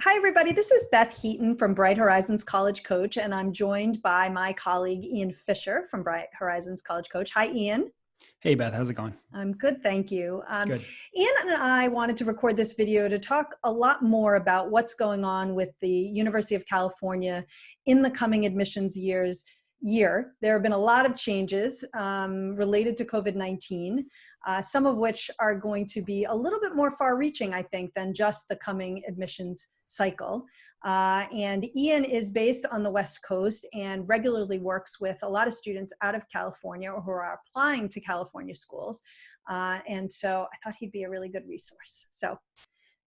Hi, everybody. This is Beth Heaton from Bright Horizons College Coach, and I'm joined by my colleague, Ian Fisher from Bright Horizons College Coach. Hi, Ian. Hey, Beth. How's it going? I'm good, thank you. Good. Ian and I wanted to record this video to talk a lot more about what's going on with the University of California in the coming admissions year. There have been a lot of changes related to COVID-19, some of which are going to be a little bit more far-reaching, I think, than just the coming admissions cycle. And Ian is based on the West Coast and regularly works with a lot of students out of California who are applying to California schools. And so I thought he'd be a really good resource. So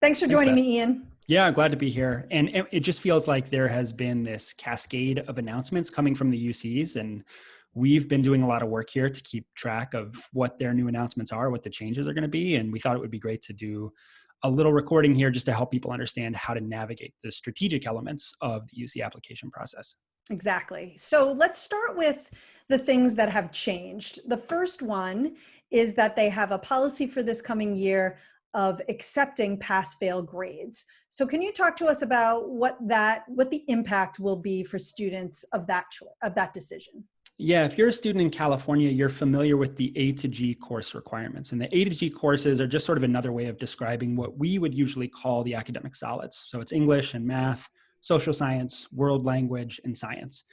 thanks for joining me, Ian. Yeah, glad to be here. And it just feels like there has been this cascade of announcements coming from the UCs, and we've been doing a lot of work here to keep track of what their new announcements are, what the changes are going to be. And we thought it would be great to do a little recording here just to help people understand how to navigate the strategic elements of the UC application process. Exactly. So let's start with the things that have changed. The first one is that they have a policy for this coming year of accepting pass-fail grades. So can you talk to us about what the impact will be for students of that decision? Yeah, if you're a student in California, you're familiar with the A to G course requirements. And the A to G courses are just sort of another way of describing what we would usually call the academic solids. So it's English and math, social science, world language, and science.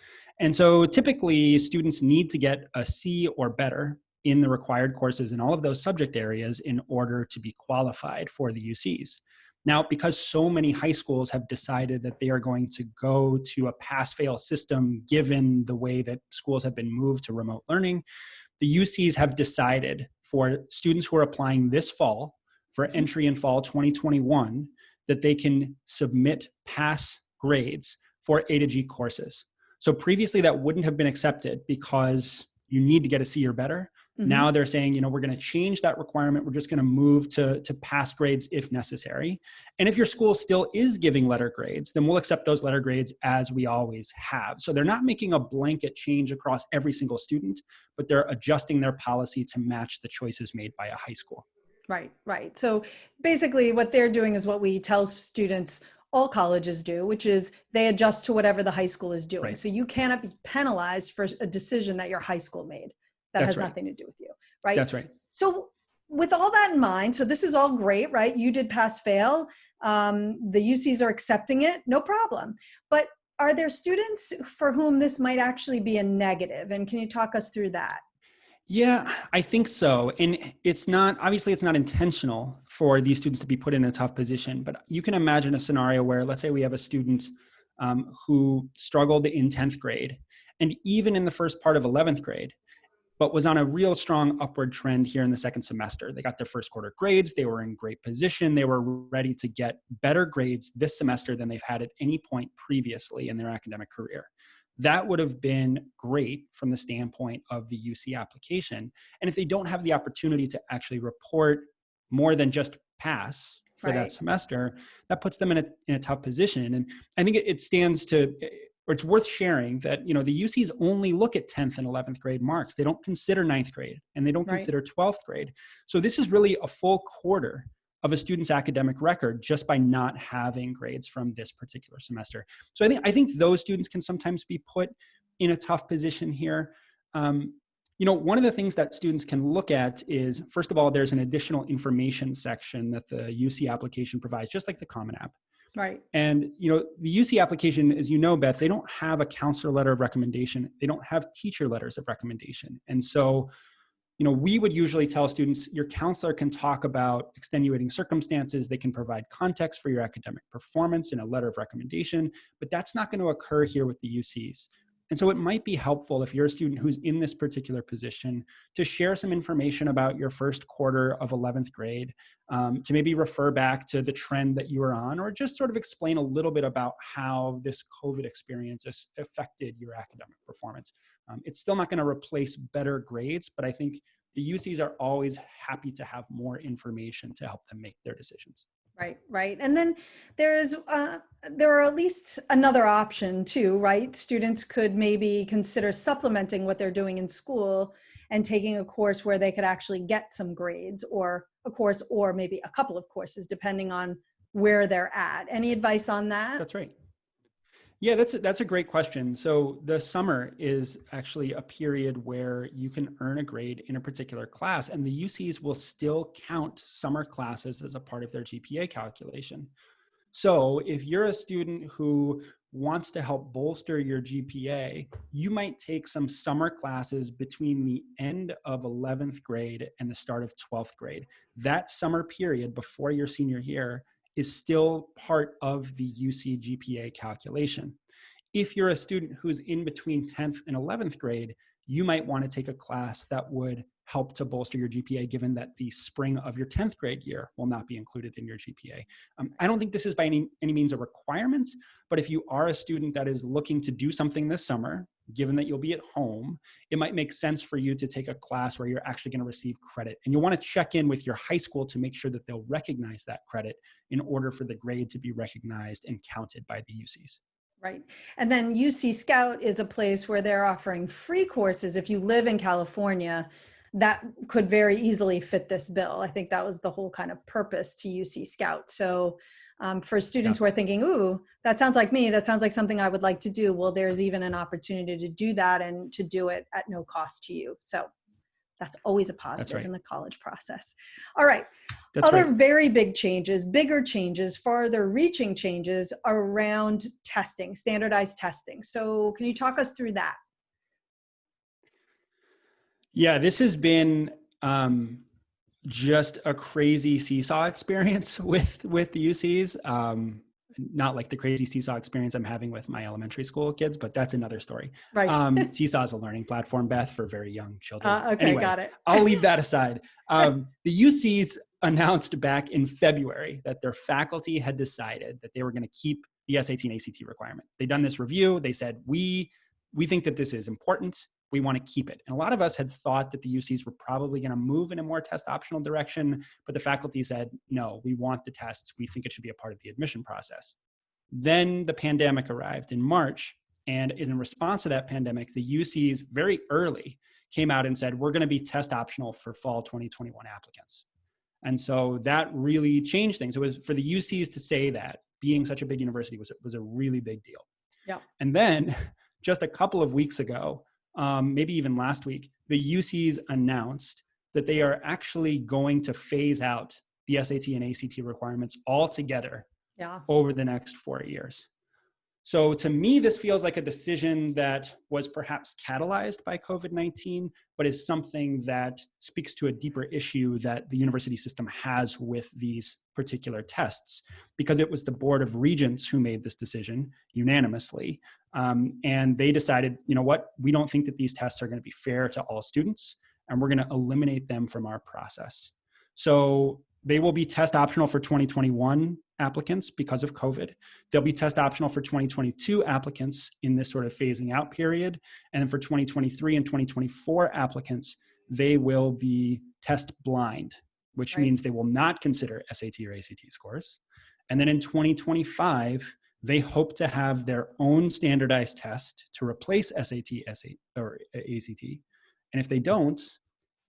And so typically students need to get a C or better in the required courses in all of those subject areas in order to be qualified for the UCs. Now, because so many high schools have decided that they are going to go to a pass-fail system, given the way that schools have been moved to remote learning, the UCs have decided for students who are applying this fall for entry in fall 2021 that they can submit pass grades for A to G courses. So previously that wouldn't have been accepted because you need to get a C or better. Mm-hmm. Now they're saying, we're going to change that requirement. We're just going to move to pass grades if necessary. And if your school still is giving letter grades, then we'll accept those letter grades as we always have. So they're not making a blanket change across every single student, but they're adjusting their policy to match the choices made by a high school. Right. So basically what they're doing is what we tell students all colleges do, which is they adjust to whatever the high school is doing. Right. So you cannot be penalized for a decision that your high school made. That has nothing to do with you, right? That's right. So with all that in mind, so this is all great, right? You did pass-fail. The UCs are accepting it, no problem. But are there students for whom this might actually be a negative? And can you talk us through that? Yeah, I think so. And obviously it's not intentional for these students to be put in a tough position, but you can imagine a scenario where, let's say we have a student who struggled in 10th grade and even in the first part of 11th grade, but was on a real strong upward trend here in the second semester. They got their first quarter grades. They were in great position. They were ready to get better grades this semester than they've had at any point previously in their academic career. That would have been great from the standpoint of the UC application. And if they don't have the opportunity to actually report more than just pass for that semester, that puts them in a tough position. And I think it stands to, or it's worth sharing that, the UCs only look at 10th and 11th grade marks. They don't consider 9th grade and they don't consider 12th grade. So this is really a full quarter of a student's academic record just by not having grades from this particular semester. So I think those students can sometimes be put in a tough position here. One of the things that students can look at is, first of all, there's an additional information section that the UC application provides, just like the Common App. Right. And, the UC application, as you know, Beth, they don't have a counselor letter of recommendation. They don't have teacher letters of recommendation. And so, we would usually tell students, your counselor can talk about extenuating circumstances. They can provide context for your academic performance in a letter of recommendation, but that's not going to occur here with the UCs. And so it might be helpful if you're a student who's in this particular position to share some information about your first quarter of 11th grade, to maybe refer back to the trend that you were on, or just sort of explain a little bit about how this COVID experience has affected your academic performance. It's still not going to replace better grades, but I think the UCs are always happy to have more information to help them make their decisions. Right. And then there are at least another option too, right? Students could maybe consider supplementing what they're doing in school and taking a course where they could actually get some grades, or a course or maybe a couple of courses, depending on where they're at. Any advice on that? That's right. Yeah, that's a great question. So the summer is actually a period where you can earn a grade in a particular class, and the UCs will still count summer classes as a part of their GPA calculation. So if you're a student who wants to help bolster your GPA, you might take some summer classes between the end of 11th grade and the start of 12th grade. That summer period before your senior year is still part of the UC GPA calculation. If you're a student who's in between 10th and 11th grade, you might want to take a class that would help to bolster your GPA, given that the spring of your 10th grade year will not be included in your GPA. I don't think this is by any means a requirement, but if you are a student that is looking to do something this summer, given that you'll be at home, it might make sense for you to take a class where you're actually going to receive credit. And you'll want to check in with your high school to make sure that they'll recognize that credit in order for the grade to be recognized and counted by the UCs. Right. And then UC Scout is a place where they're offering free courses. If you live in California, that could very easily fit this bill. I think that was the whole kind of purpose to UC Scout. So for students who are thinking, ooh, that sounds like me, that sounds like something I would like to do, well, there's even an opportunity to do that and to do it at no cost to you. So that's always a positive in the college process. All right. Other very big changes, bigger changes, farther reaching changes around testing, standardized testing. So can you talk us through that? Yeah, this has been just a crazy seesaw experience with the UCs. Not like the crazy seesaw experience I'm having with my elementary school kids, but that's another story. Right. Seesaw is a learning platform, Beth, for very young children. Okay, anyway, got it. I'll leave that aside. The UCs announced back in February that their faculty had decided that they were going to keep the SAT and ACT requirement. They'd done this review. They said, we think that this is important. We want to keep it. And a lot of us had thought that the UCs were probably going to move in a more test optional direction, but the faculty said, no, we want the tests. We think it should be a part of the admission process. Then the pandemic arrived in March. And in response to that pandemic, the UCs very early came out and said, we're going to be test optional for fall 2021 applicants. And so that really changed things. It was for the UCs to say that, being such a big university was a really big deal. Yeah. And then just a couple of weeks ago, maybe even last week, the UCs announced that they are actually going to phase out the SAT and ACT requirements altogether over the next 4 years. So to me, this feels like a decision that was perhaps catalyzed by COVID-19, but is something that speaks to a deeper issue that the university system has with these particular tests, because it was the Board of Regents who made this decision unanimously. And they decided, you know what, we don't think that these tests are going to be fair to all students, and we're going to eliminate them from our process. So they will be test optional for 2021 applicants because of COVID. They'll be test optional for 2022 applicants in this sort of phasing out period. And then for 2023 and 2024 applicants, they will be test blind, which means they will not consider SAT or ACT scores. And then in 2025, they hope to have their own standardized test to replace SAT, or ACT. And if they don't,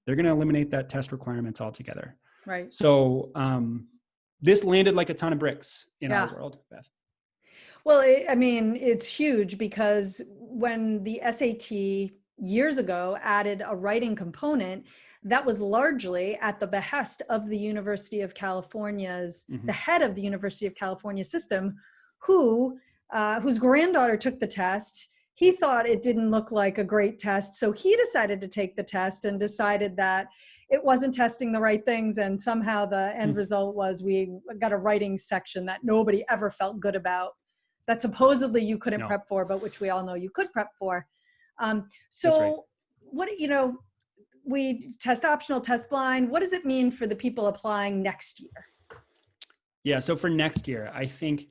they're going to eliminate that test requirements altogether. Right. So this landed like a ton of bricks in our world, Beth. Well, it's huge, because when the SAT years ago added a writing component, that was largely at the behest of the University of California's, the head of the University of California system, whose granddaughter took the test. He thought it didn't look like a great test, so he decided to take the test and decided that it wasn't testing the right things, and somehow the end result was we got a writing section that nobody ever felt good about, that supposedly you couldn't prep for, but which we all know you could prep for. So what, we test optional, test blind, what does it mean for the people applying next year? Yeah, so for next year, I think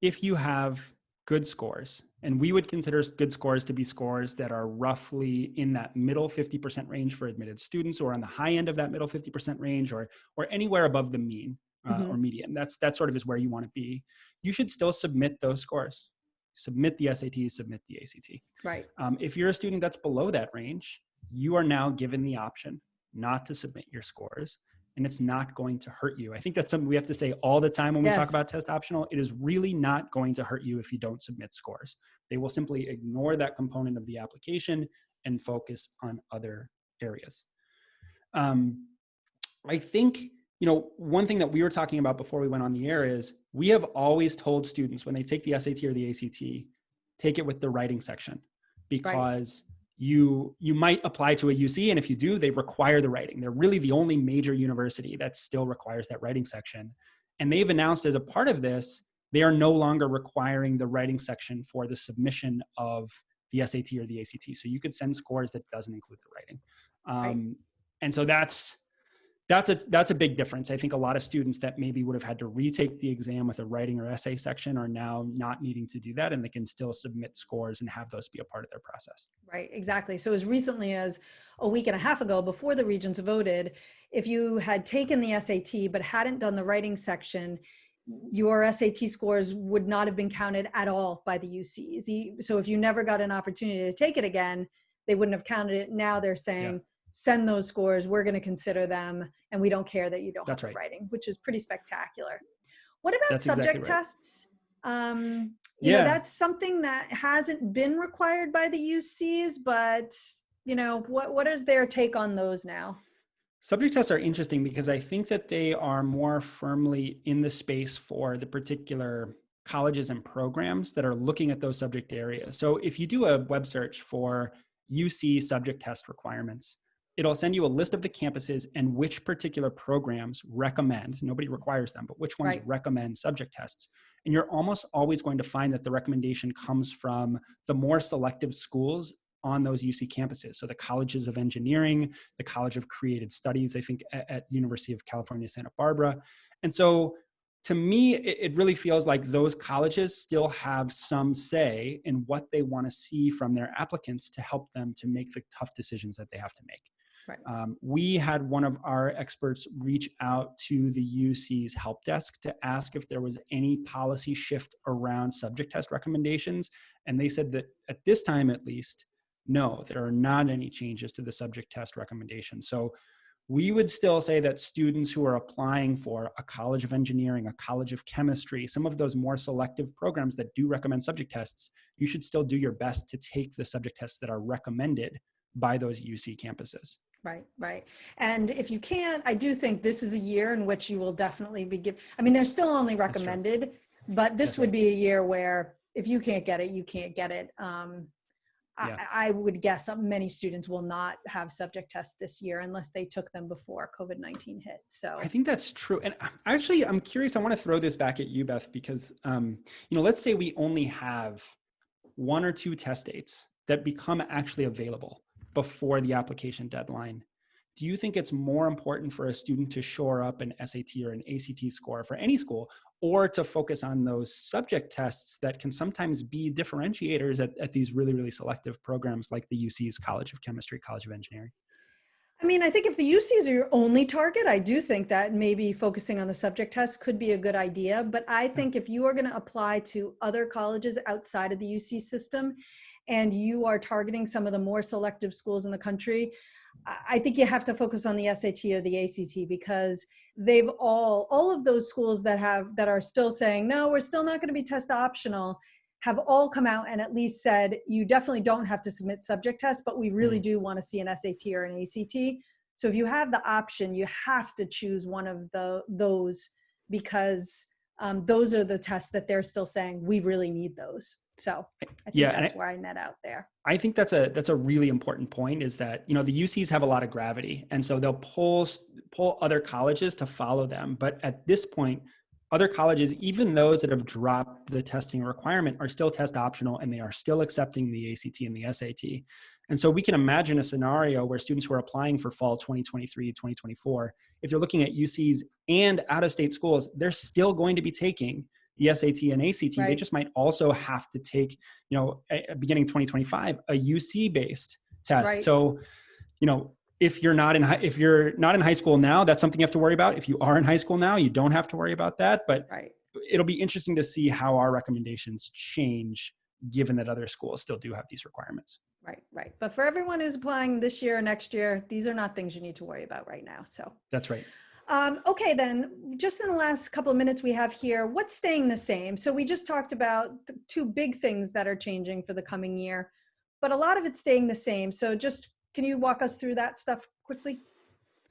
if you have good scores, and we would consider good scores to be scores that are roughly in that middle 50% range for admitted students, or on the high end of that middle 50% range, or anywhere above the mean or median. That sort of is where you want to be. You should still submit those scores. Submit the SAT, submit the ACT. Right. If you're a student that's below that range, you are now given the option not to submit your scores and it's not going to hurt you. I think that's something we have to say all the time when we talk Yes. about test optional. It is really not going to hurt you if you don't submit scores. They will simply ignore that component of the application and focus on other areas. I think, one thing that we were talking about before we went on the air is we have always told students when they take the SAT or the ACT, take it with the writing section, because you might apply to a UC, and if you do, they require the writing. They're really the only major university that still requires that writing section. And they've announced as a part of this, they are no longer requiring the writing section for the submission of the SAT or the ACT. So you could send scores that doesn't include the writing. And so that's a big difference. I think a lot of students that maybe would have had to retake the exam with a writing or essay section are now not needing to do that, and they can still submit scores and have those be a part of their process. Right, exactly. So as recently as a week and a half ago, before the regents voted, if you had taken the SAT but hadn't done the writing section, your SAT scores would not have been counted at all by the UCs. So if you never got an opportunity to take it again, they wouldn't have counted it. Now they're saying, send those scores, we're going to consider them, and we don't care that you don't have the writing, which is pretty spectacular. What about subject tests? You know, that's something that hasn't been required by the UCs, but what is their take on those now? Subject tests are interesting because I think that they are more firmly in the space for the particular colleges and programs that are looking at those subject areas. So if you do a web search for UC subject test requirements, it'll send you a list of the campuses and which particular programs recommend, nobody requires them, but which ones recommend subject tests. And you're almost always going to find that the recommendation comes from the more selective schools on those UC campuses. So the colleges of engineering, the College of Creative Studies, I think at University of California, Santa Barbara. And so to me, it really feels like those colleges still have some say in what they want to see from their applicants to help them to make the tough decisions that they have to make. We had one of our experts reach out to the UC's help desk to ask if there was any policy shift around subject test recommendations. And they said that at this time, at least, no, there are not any changes to the subject test recommendations. So we would still say that students who are applying for a College of Engineering, a College of Chemistry, some of those more selective programs that do recommend subject tests, you should still do your best to take the subject tests that are recommended by those UC campuses. Right. And if you can't, I do think this is a year in which you will definitely be they're still only recommended, but this would be a year where if you can't get it, you can't get it. I would guess many students will not have subject tests this year unless they took them before COVID-19 hit. So I think that's true. And actually, I'm curious, I want to throw this back at you, Beth, because, let's say we only have one or two test dates that become actually available before the application deadline. Do you think it's more important for a student to shore up an SAT or an ACT score for any school, or to focus on those subject tests that can sometimes be differentiators at these really, really selective programs like the UC's College of Chemistry, College of Engineering? I think if the UCs are your only target, I do think that maybe focusing on the subject test could be a good idea. But I think if you are going to apply to other colleges outside of the UC system, and you are targeting some of the more selective schools in the country, I think you have to focus on the SAT or the ACT, because they've all of those schools that are still saying, no, we're still not going to be test optional, have all come out and at least said, you definitely don't have to submit subject tests, but we really do want to see an SAT or an ACT. So if you have the option, you have to choose one of those, because those are the tests that they're still saying, we really need those. So I think that's where I net out there. I think that's a really important point, is that, the UCs have a lot of gravity, and so they'll pull other colleges to follow them. But at this point, other colleges, even those that have dropped the testing requirement, are still test optional, and they are still accepting the ACT and the SAT. And so we can imagine a scenario where students who are applying for fall 2023, 2024, if you're looking at UCs and out-of-state schools, they're still going to be taking the SAT and ACT. They just might also have to take, beginning 2025, a UC-based test. So, if you're not in high school now, that's something you have to worry about. If you are in high school now, you don't have to worry about that. But it'll be interesting to see how our recommendations change, given that other schools still do have these requirements. Right. But for everyone who's applying this year or next year, these are not things you need to worry about right now. So that's right. Okay, then, just in the last couple of minutes we have here, what's staying the same? So we just talked about the two big things that are changing for the coming year, but a lot of it's staying the same. So just, can you walk us through that stuff quickly?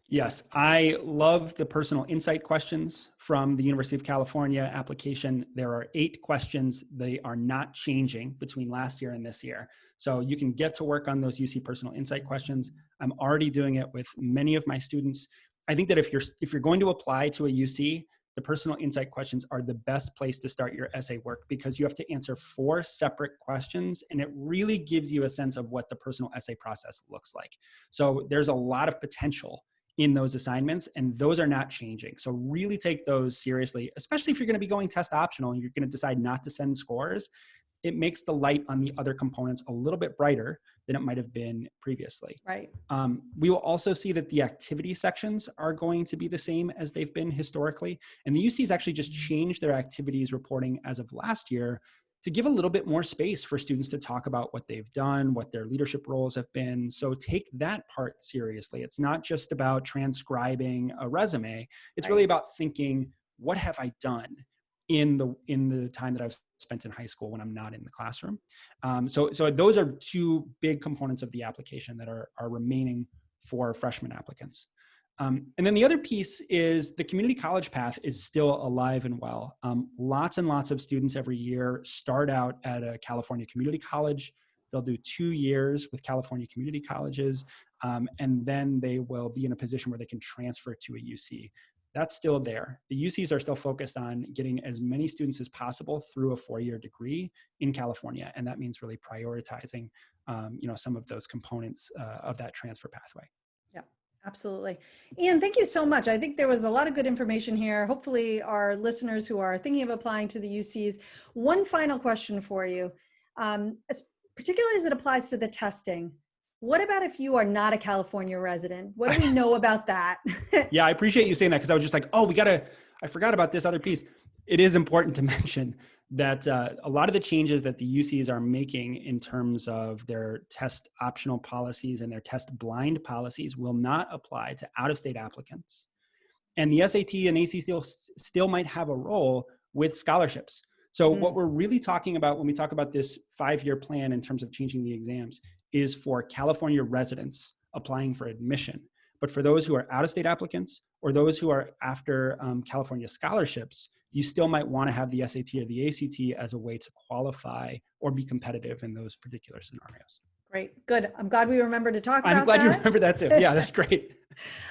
Yes, I love the personal insight questions from the University of California application. There are 8 questions. They are not changing between last year and this year. So you can get to work on those UC personal insight questions. I'm already doing it with many of my students. I think that if you're going to apply to a UC, the personal insight questions are the best place to start your essay work, because you have to answer 4 separate questions, and it really gives you a sense of what the personal essay process looks like. So there's a lot of potential in those assignments, and those are not changing. So really take those seriously, especially if you're going to be going test optional and you're going to decide not to send scores. It makes the light on the other components a little bit brighter than it might have been previously. Right. We will also see that the activity sections are going to be the same as they've been historically. And the UC's actually just changed their activities reporting as of last year to give a little bit more space for students to talk about what they've done, what their leadership roles have been. So take that part seriously. It's not just about transcribing a resume. It's really about thinking, what have I done in the time that I've spent in high school when I'm not in the classroom? So those are 2 big components of the application that are remaining for freshman applicants. And then the other piece is the community college path is still alive and well. Lots and lots of students every year start out at a California community college. They'll do 2 years with California community colleges, and then they will be in a position where they can transfer to a UC. That's still there. The UCs are still focused on getting as many students as possible through a 4-year degree in California, and that means really prioritizing, some of those components of that transfer pathway. Yeah, absolutely. Ian, thank you so much. I think there was a lot of good information here. Hopefully our listeners who are thinking of applying to the UCs, one final question for you, particularly as it applies to the testing. What about if you are not a California resident? What do we know about that? Yeah, I appreciate you saying that, because I was just like, oh, I forgot about this other piece. It is important to mention that a lot of the changes that the UCs are making in terms of their test optional policies and their test blind policies will not apply to out-of-state applicants. And the SAT and AC still might have a role with scholarships. So what we're really talking about when we talk about this 5-year plan in terms of changing the exams is for California residents applying for admission. But for those who are out-of-state applicants or those who are after California scholarships, you still might want to have the SAT or the ACT as a way to qualify or be competitive in those particular scenarios. Great, good. I'm glad we remembered to talk about that. I'm glad you remember that too. Yeah, that's great.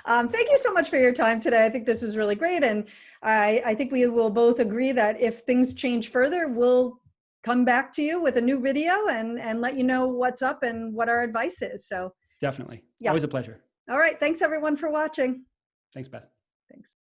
Thank you so much for your time today. I think this was really great. And I think we will both agree that if things change further, we'll come back to you with a new video and let you know what's up and what our advice is. So definitely. Yeah. Always a pleasure. All right. Thanks everyone for watching. Thanks, Beth. Thanks.